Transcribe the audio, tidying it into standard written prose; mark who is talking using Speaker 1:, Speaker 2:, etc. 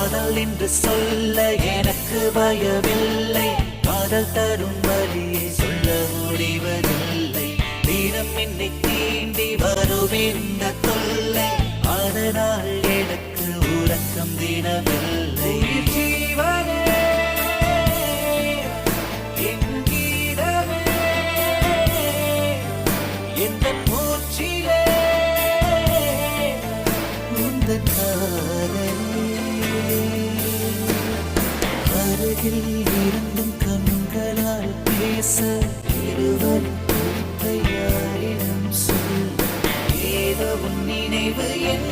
Speaker 1: காதல் என்று சொல்ல எனக்கு பயமில்லை. காதல் தரும் வழியை சொல்ல முடிவதில்லை. தினம் என்னை தீண்டி வரும் இந்த தொல்லை, அதனால் எனக்கு உறக்கம் தினமில்லை. ஜீவனே என் கீதமே எந்த மூச்சிலே உந்தன் காதலே. அருகில் இருந்தும் கண்களால் பேச இருவர் யாரிடம் சொல். ஏதோ உன் நினைவு என்